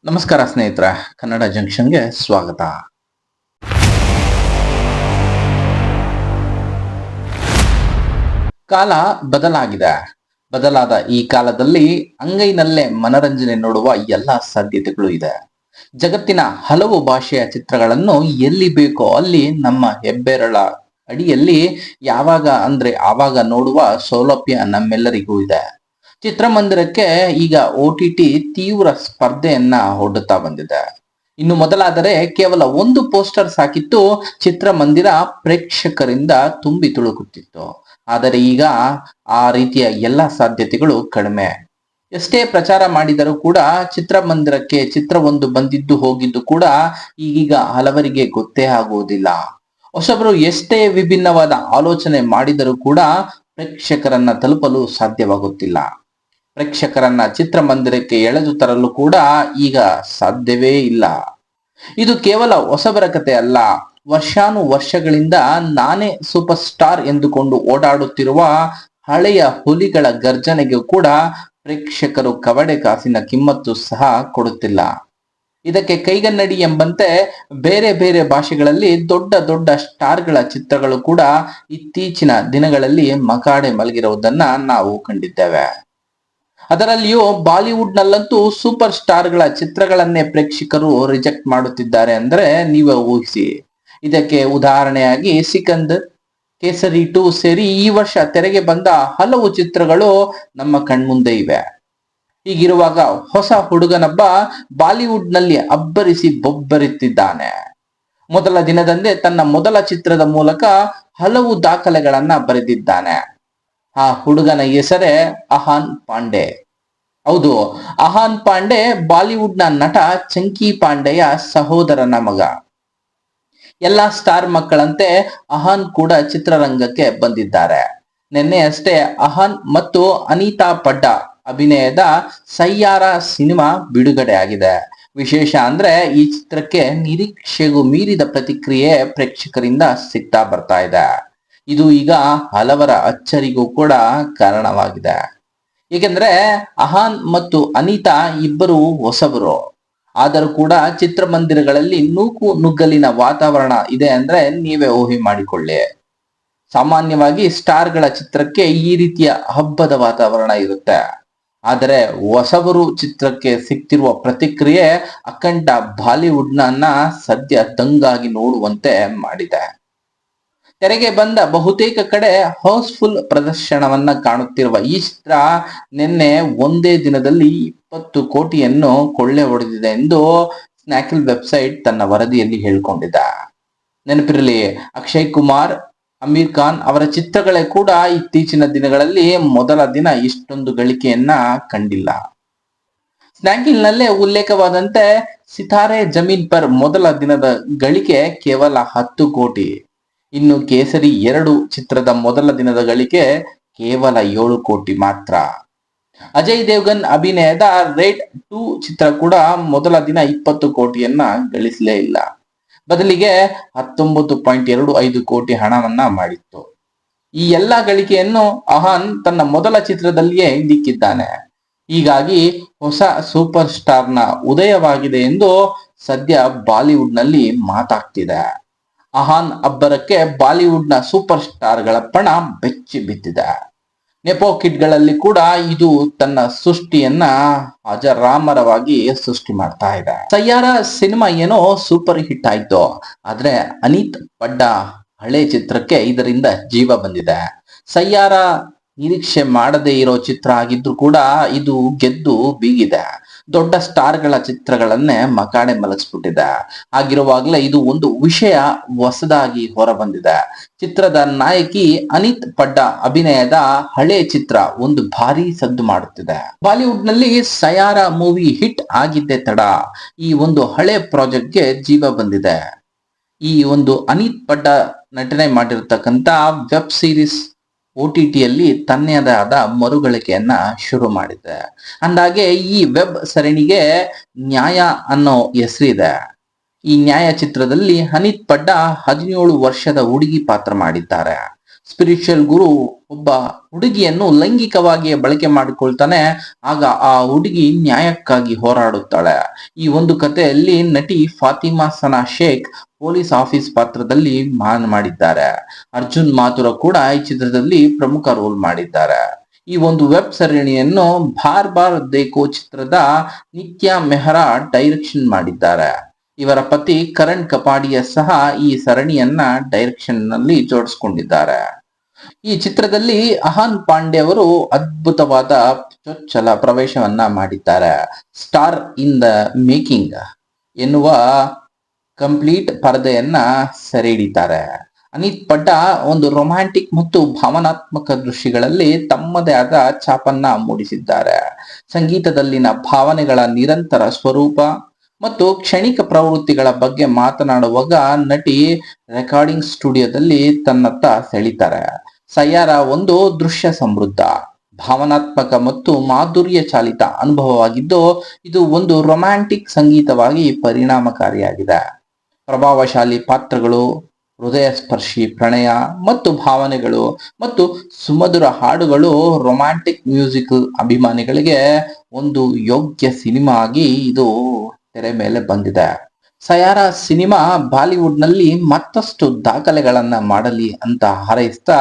ನಮಸ್ಕಾರ ಸ್ನೇಹಿತರ, ಕನ್ನಡ ಜಂಕ್ಷನ್ಗೆ ಸ್ವಾಗತ. ಕಾಲ ಬದಲಾಗಿದೆ. ಬದಲಾದ ಈ ಕಾಲದಲ್ಲಿ ಅಂಗೈನಲ್ಲೇ ಮನರಂಜನೆ ನೋಡುವ ಎಲ್ಲಾ ಸಾಧ್ಯತೆಗಳು ಇದೆ. ಜಗತ್ತಿನ ಹಲವು ಭಾಷೆಯ ಚಿತ್ರಗಳನ್ನು ಎಲ್ಲಿ ಬೇಕೋ ಅಲ್ಲಿ ನಮ್ಮ ಹೆಬ್ಬೆರಳ ಅಡಿಯಲ್ಲಿ ಯಾವಾಗ ಅಂದ್ರೆ ಆವಾಗ ನೋಡುವ ಸೌಲಭ್ಯ ನಮ್ಮೆಲ್ಲರಿಗೂ ಇದೆ. ಚಿತ್ರಮಂದಿರಕ್ಕೆ ಈಗ OTT ತೀವ್ರ ಸ್ಪರ್ಧೆಯನ್ನ ಒಡ್ಡುತ್ತಾ ಬಂದಿದೆ. ಇನ್ನು ಮೊದಲಾದರೆ ಕೇವಲ ಒಂದು ಪೋಸ್ಟರ್ ಸಾಕಿತ್ತು, ಚಿತ್ರಮಂದಿರ ಪ್ರೇಕ್ಷಕರಿಂದ ತುಂಬಿ ತುಳುಕುತ್ತಿತ್ತು. ಆದರೆ ಈಗ ಆ ರೀತಿಯ ಎಲ್ಲ ಸಾಧ್ಯತೆಗಳು ಕಡಿಮೆ. ಎಷ್ಟೇ ಪ್ರಚಾರ ಮಾಡಿದರೂ ಕೂಡ ಚಿತ್ರಮಂದಿರಕ್ಕೆ ಚಿತ್ರವೊಂದು ಬಂದಿದ್ದು ಹೋಗಿದ್ದು ಕೂಡ ಈಗೀಗ ಹಲವರಿಗೆ ಗೊತ್ತೇ ಆಗುವುದಿಲ್ಲ. ಹೊಸಬರು ಎಷ್ಟೇ ವಿಭಿನ್ನವಾದ ಆಲೋಚನೆ ಮಾಡಿದರೂ ಕೂಡ ಪ್ರೇಕ್ಷಕರನ್ನ ತಲುಪಲು ಸಾಧ್ಯವಾಗುತ್ತಿಲ್ಲ. ಪ್ರೇಕ್ಷಕರನ್ನ ಚಿತ್ರಮಂದಿರಕ್ಕೆ ಎಳೆದು ತರಲು ಕೂಡ ಈಗ ಸಾಧ್ಯವೇ ಇಲ್ಲ. ಇದು ಕೇವಲ ಹೊಸಬರ ಕತೆ ಅಲ್ಲ. ವರ್ಷಾನುವರ್ಷಗಳಿಂದ ನಾನೇ ಸೂಪರ್ ಸ್ಟಾರ್ ಎಂದುಕೊಂಡು ಓಡಾಡುತ್ತಿರುವ ಹಳೆಯ ಹುಲಿಗಳ ಗರ್ಜನೆಗೂ ಕೂಡ ಪ್ರೇಕ್ಷಕರು ಕವಡೆ ಕಾಸಿನ ಕಿಮ್ಮತ್ತು ಸಹ ಕೊಡುತ್ತಿಲ್ಲ. ಇದಕ್ಕೆ ಕೈಗನ್ನಡಿ ಎಂಬಂತೆ ಬೇರೆ ಬೇರೆ ಭಾಷೆಗಳಲ್ಲಿ ದೊಡ್ಡ ದೊಡ್ಡ ಸ್ಟಾರ್ಗಳ ಚಿತ್ರಗಳು ಕೂಡ ಇತ್ತೀಚಿನ ದಿನಗಳಲ್ಲಿ ಮಕಾಡೆ ಮಲಗಿರುವುದನ್ನ ನಾವು ಕಂಡಿದ್ದೇವೆ. ಅದರಲ್ಲಿಯೂ ಬಾಲಿವುಡ್ ನಲ್ಲಂತೂ ಸೂಪರ್ ಸ್ಟಾರ್ಗಳ ಚಿತ್ರಗಳನ್ನೇ ಪ್ರೇಕ್ಷಕರು ರಿಜೆಕ್ಟ್ ಮಾಡುತ್ತಿದ್ದಾರೆ ಅಂದ್ರೆ ನೀವೇ ಊಹಿಸಿ. ಇದಕ್ಕೆ ಉದಾಹರಣೆಯಾಗಿ ಸಿಕಂದರ್, ಕೇಸರಿ 2 ಸೇರಿ ಈ ವರ್ಷ ತೆರೆಗೆ ಬಂದ ಹಲವು ಚಿತ್ರಗಳು ನಮ್ಮ ಕಣ್ಮುಂದೆ ಇವೆ. ಹೀಗಿರುವಾಗ ಹೊಸ ಹುಡುಗನೊಬ್ಬ ಬಾಲಿವುಡ್ ನಲ್ಲಿ ಅಬ್ಬರಿಸಿ ಬೊಬ್ಬರಿತ್ತಿದ್ದಾನೆ. ಮೊದಲ ದಿನದಂದೇ ತನ್ನ ಮೊದಲ ಚಿತ್ರದ ಮೂಲಕ ಹಲವು ದಾಖಲೆಗಳನ್ನ ಬರೆದಿದ್ದಾನೆ. ಆ ಹುಡುಗನ ಹೆಸರೇ ಅಹಾನ್ ಪಾಂಡೆ. ಹೌದು, ಅಹಾನ್ ಪಾಂಡೆ ಬಾಲಿವುಡ್ ನ ನಟ ಚಂಕಿ ಪಾಂಡೆಯ ಸಹೋದರನ ಮಗ. ಎಲ್ಲಾ ಸ್ಟಾರ್ ಮಕ್ಕಳಂತೆ ಅಹಾನ್ ಕೂಡ ಚಿತ್ರರಂಗಕ್ಕೆ ಬಂದಿದ್ದಾರೆ. ನಿನ್ನೆ ಅಷ್ಟೇ ಅಹಾನ್ ಮತ್ತು ಅನಿತಾ ಪಡ್ಡಾ ಅಭಿನಯದ ಸಯ್ಯಾರ ಸಿನಿಮಾ ಬಿಡುಗಡೆ ಆಗಿದೆ. ವಿಶೇಷ ಅಂದ್ರೆ ಈ ಚಿತ್ರಕ್ಕೆ ನಿರೀಕ್ಷೆಗೂ ಮೀರಿದ ಪ್ರತಿಕ್ರಿಯೆ ಪ್ರೇಕ್ಷಕರಿಂದ ಸಿಗ್ತಾ ಬರ್ತಾ ಇದೆ. ಇದು ಈಗ ಹಲವರ ಅಚ್ಚರಿಗೂ ಕೂಡ ಕಾರಣವಾಗಿದೆ. ಏಕೆಂದ್ರೆ ಅಹಾನ್ ಮತ್ತು ಅನಿತಾ ಇಬ್ಬರು ಹೊಸಬರು. ಆದರೂ ಕೂಡ ಚಿತ್ರಮಂದಿರಗಳಲ್ಲಿ ನೂಕು ನುಗ್ಗಲಿನ ವಾತಾವರಣ ಇದೆ ಅಂದ್ರೆ ನೀವೇ ಊಹೆ ಮಾಡಿಕೊಳ್ಳಿ. ಸಾಮಾನ್ಯವಾಗಿ ಸ್ಟಾರ್ಗಳ ಚಿತ್ರಕ್ಕೆ ಈ ರೀತಿಯ ಹಬ್ಬದ ವಾತಾವರಣ ಇರುತ್ತೆ. ಆದರೆ ಹೊಸಬರು ಚಿತ್ರಕ್ಕೆ ಸಿಗ್ತಿರುವ ಪ್ರತಿಕ್ರಿಯೆ ಅಖಂಡ ಬಾಲಿವುಡ್ನ ಸದ್ಯ ದಂಗಾಗಿ ನೋಡುವಂತೆ ಮಾಡಿದೆ. ತೆರೆಗೆ ಬಂದ ಬಹುತೇಕ ಕಡೆ ಹೌಸ್ಫುಲ್ ಪ್ರದರ್ಶನವನ್ನ ಕಾಣುತ್ತಿರುವ ಈ ಚಿತ್ರ ನಿನ್ನೆ ಒಂದೇ ದಿನದಲ್ಲಿ 20 ಕೋಟಿಯನ್ನು ಕೊಳ್ಳೆ ಹೊಡೆದಿದೆ ಎಂದು ಸ್ನ್ಯಾಕಲ್ ವೆಬ್ಸೈಟ್ ತನ್ನ ವರದಿಯಲ್ಲಿ ಹೇಳಿಕೊಂಡಿದೆ. ನೆನಪಿರಲಿ, ಅಕ್ಷಯ್ ಕುಮಾರ್, ಅಮೀರ್ ಖಾನ್ ಅವರ ಚಿತ್ರಗಳೇ ಕೂಡ ಇತ್ತೀಚಿನ ದಿನಗಳಲ್ಲಿ ಮೊದಲ ದಿನ ಇಷ್ಟೊಂದು ಗಳಿಕೆಯನ್ನ ಕಂಡಿಲ್ಲ. ಸ್ನ್ಯಾಕಿಲ್ ನಲ್ಲೇ ಉಲ್ಲೇಖವಾದಂತೆ ಸಿತಾರೆ ಜಮೀನ್ ಪರ್ ಮೊದಲ ದಿನದ ಗಳಿಕೆ ಕೇವಲ 10 ಕೋಟಿ. ಇನ್ನು ಕೇಸರಿ 2 ಚಿತ್ರದ ಮೊದಲ ದಿನದ ಗಳಿಕೆ ಕೇವಲ 7 ಕೋಟಿ ಮಾತ್ರ. ಅಜಯ್ ದೇವ್ಗನ್ ಅಭಿನಯದ ರೇಡ್ 2 ಚಿತ್ರ ಕೂಡ ಮೊದಲ ದಿನ 20 ಕೋಟಿಯನ್ನ ಗಳಿಸಲೇ ಇಲ್ಲ. ಬದಲಿಗೆ 19.25 ಕೋಟಿ ಹಣವನ್ನ ಮಾಡಿತ್ತು. ಈ ಎಲ್ಲಾ ಗಳಿಕೆಯನ್ನು ಅಹಾನ್ ತನ್ನ ಮೊದಲ ಚಿತ್ರದಲ್ಲಿಯೇ ದಿಕ್ಕಿದ್ದಾನೆ. ಹೀಗಾಗಿ ಹೊಸ ಸೂಪರ್ ಸ್ಟಾರ್ನ ಉದಯವಾಗಿದೆ ಎಂದು ಸದ್ಯ ಬಾಲಿವುಡ್ ನಲ್ಲಿ ಮಾತಾಗ್ತಿದೆ. ಅಹಾನ್ ಅಬ್ಬರಕ್ಕೆ ಬಾಲಿವುಡ್ನ ಸೂಪರ್ ಸ್ಟಾರ್ಗಳ ಪಣ ಬೆಚ್ಚಿ ಬಿದ್ದಿದೆ. ನೆಪೋ ಕಿಡ್ಗಳಲ್ಲಿ ಕೂಡ ಇದು ತನ್ನ ಸೃಷ್ಟಿಯನ್ನ ಅಜರಾಮರವಾಗಿ ಸೃಷ್ಟಿ ಮಾಡ್ತಾ ಇದೆ. ಸಯ್ಯಾರ ಸಿನಿಮಾ ಏನೋ ಸೂಪರ್ ಹಿಟ್ ಆಯ್ತು, ಆದ್ರೆ ಅನಿತ್ ಪಡ್ಡಾ ಹಳೆ ಚಿತ್ರಕ್ಕೆ ಇದರಿಂದ ಜೀವ ಬಂದಿದೆ. ಸಯ್ಯಾರ ನಿರೀಕ್ಷೆ ಮಾಡದೇ ಇರೋ ಚಿತ್ರ ಆಗಿದ್ರು ಕೂಡ ಇದು ಗೆದ್ದು ಬೀಗಿದೆ. ದೊಡ್ಡ ಸ್ಟಾರ್ಗಳ ಚಿತ್ರಗಳನ್ನೇ ಮಕಾಡೆ ಮಲಗಿಸ್ಬಿಟ್ಟಿದೆ. ಆಗಿರುವಾಗಲೇ ಇದು ಒಂದು ವಿಷಯ ಹೊಸದಾಗಿ ಹೊರ ಬಂದಿದೆ. ಚಿತ್ರದ ನಾಯಕಿ ಅನಿತ್ ಪಡ್ಡಾ ಅಭಿನಯದ ಹಳೆ ಚಿತ್ರ ಒಂದು ಭಾರಿ ಸದ್ದು ಮಾಡುತ್ತಿದೆ. ಬಾಲಿವುಡ್ ನಲ್ಲಿ ಸಯ್ಯಾರ ಮೂವಿ ಹಿಟ್ ಆಗಿದ್ದೇ ತಡ ಈ ಒಂದು ಹಳೆ ಪ್ರಾಜೆಕ್ಟ್ಗೆ ಜೀವ ಬಂದಿದೆ. ಈ ಒಂದು ಅನಿತ್ ಪಡ್ಡಾ ನಟನೆ ಮಾಡಿರ್ತಕ್ಕಂತ ವೆಬ್ ಸೀರೀಸ್ OTTಯಲ್ಲಿ ತನ್ನದೇ ಆದ ಮರುಗಳಿಕೆಯನ್ನ ಶುರು ಮಾಡಿದೆ. ಅಂದಾಗೆ ಈ ವೆಬ್ ಸರಣಿಗೆ ನ್ಯಾಯ ಅನ್ನೋ ಹೆಸರಿದೆ. ಈ ನ್ಯಾಯ ಚಿತ್ರದಲ್ಲಿ ಅನಿತ್ ಪಡ್ಡಾ 17 ವರ್ಷದ ಹುಡುಗಿ ಪಾತ್ರ ಮಾಡಿದ್ದಾರೆ. ಸ್ಪಿರಿಚುವಲ್ ಗುರು ಒಬ್ಬ ಹುಡುಗಿಯನ್ನು ಲೈಂಗಿಕವಾಗಿ ಬಳಕೆ ಮಾಡಿಕೊಳ್ತಾನೆ. ಆಗ ಆ ಹುಡುಗಿ ನ್ಯಾಯಕ್ಕಾಗಿ ಹೋರಾಡುತ್ತಾಳೆ. ಈ ಒಂದು ಕಥೆಯಲ್ಲಿ ನಟಿ ಫಾತಿಮಾ ಸನಾ ಶೇಖ್ ಪೊಲೀಸ್ ಆಫೀಸ್ ಪಾತ್ರದಲ್ಲಿ ಮಾಡಿದ್ದಾರೆ. ಅರ್ಜುನ್ ಮಾಥುರ ಕೂಡ ಈ ಚಿತ್ರದಲ್ಲಿ ಪ್ರಮುಖ ರೋಲ್ ಮಾಡಿದ್ದಾರೆ. ಈ ಒಂದು ವೆಬ್ ಸರಣಿಯನ್ನು ಬಾರ್ ಬಾರ್ ದೇಖೋ ಚಿತ್ರದ ನಿತ್ಯ ಮೆಹ್ರಾ ಡೈರೆಕ್ಷನ್ ಮಾಡಿದ್ದಾರೆ. ಇವರ ಪತಿ ಕರಣ್ ಕಪಾಡಿಯ ಸಹ ಈ ಸರಣಿಯನ್ನ ಡೈರೆಕ್ಷನ್ ನಲ್ಲಿ ಜೋಡಿಸಿಕೊಂಡಿದ್ದಾರೆ. ಈ ಚಿತ್ರದಲ್ಲಿ ಅಹಾನ್ ಪಾಂಡೆ ಅವರು ಅದ್ಭುತವಾದ ಚೊಚ್ಚಲ ಪ್ರವೇಶವನ್ನ ಮಾಡಿದ್ದಾರೆ. ಸ್ಟಾರ್ ಇನ್ ದ ಮೇಕಿಂಗ್ ಎನ್ನುವ ಕಂಪ್ಲೀಟ್ ಪರದೆಯನ್ನ ಸೆರೆ ಹಿಡಿತಾರೆ. ಅನಿತ್ ಪಡ್ಡಾ ಒಂದು ರೊಮ್ಯಾಂಟಿಕ್ ಮತ್ತು ಭಾವನಾತ್ಮಕ ದೃಶ್ಯಗಳಲ್ಲಿ ತಮ್ಮದೇ ಆದ ಛಾಪನ್ನ ಮೂಡಿಸಿದ್ದಾರೆ. ಸಂಗೀತದಲ್ಲಿನ ಭಾವನೆಗಳ ನಿರಂತರ ಸ್ವರೂಪ ಮತ್ತು ಕ್ಷಣಿಕ ಪ್ರವೃತ್ತಿಗಳ ಬಗ್ಗೆ ಮಾತನಾಡುವಾಗ ನಟಿ ರೆಕಾರ್ಡಿಂಗ್ ಸ್ಟುಡಿಯೋದಲ್ಲಿ ತನ್ನತ್ತ ಸೆಳಿತಾರೆ. ಸಯ್ಯಾರ ಒಂದು ದೃಶ್ಯ ಸಮೃದ್ಧ, ಭಾವನಾತ್ಮಕ ಮತ್ತು ಮಾಧುರ್ಯ ಚಾಲಿತ ಅನುಭವವಾಗಿದ್ದು, ಇದು ಒಂದು ರೊಮ್ಯಾಂಟಿಕ್ ಸಂಗೀತವಾಗಿ ಪರಿಣಾಮಕಾರಿಯಾಗಿದೆ. ಪ್ರಭಾವಶಾಲಿ ಪಾತ್ರಗಳು, ಹೃದಯ ಸ್ಪರ್ಶಿ ಪ್ರಣಯ ಮತ್ತು ಭಾವನೆಗಳು ಮತ್ತು ಸುಮಧುರ ಹಾಡುಗಳು ರೊಮ್ಯಾಂಟಿಕ್ ಮ್ಯೂಸಿಕಲ್ ಅಭಿಮಾನಿಗಳಿಗೆ ಒಂದು ಯೋಗ್ಯ ಸಿನಿಮಾ ಆಗಿ ಇದು ತೆರೆ ಮೇಲೆ ಬಂದಿದೆ. ಸಯಾರ ಸಿನಿಮಾ ಬಾಲಿವುಡ್ ನಲ್ಲಿ ಮತ್ತಷ್ಟು ದಾಖಲೆಗಳನ್ನ ಮಾಡಲಿ ಅಂತ ಹಾರೈಸ್ತಾ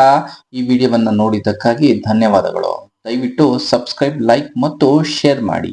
ಈ ವಿಡಿಯೋವನ್ನ ನೋಡಿದ್ದಕ್ಕಾಗಿ ಧನ್ಯವಾದಗಳು. ದಯವಿಟ್ಟು ಸಬ್ಸ್ಕ್ರೈಬ್, ಲೈಕ್ ಮತ್ತು ಶೇರ್ ಮಾಡಿ.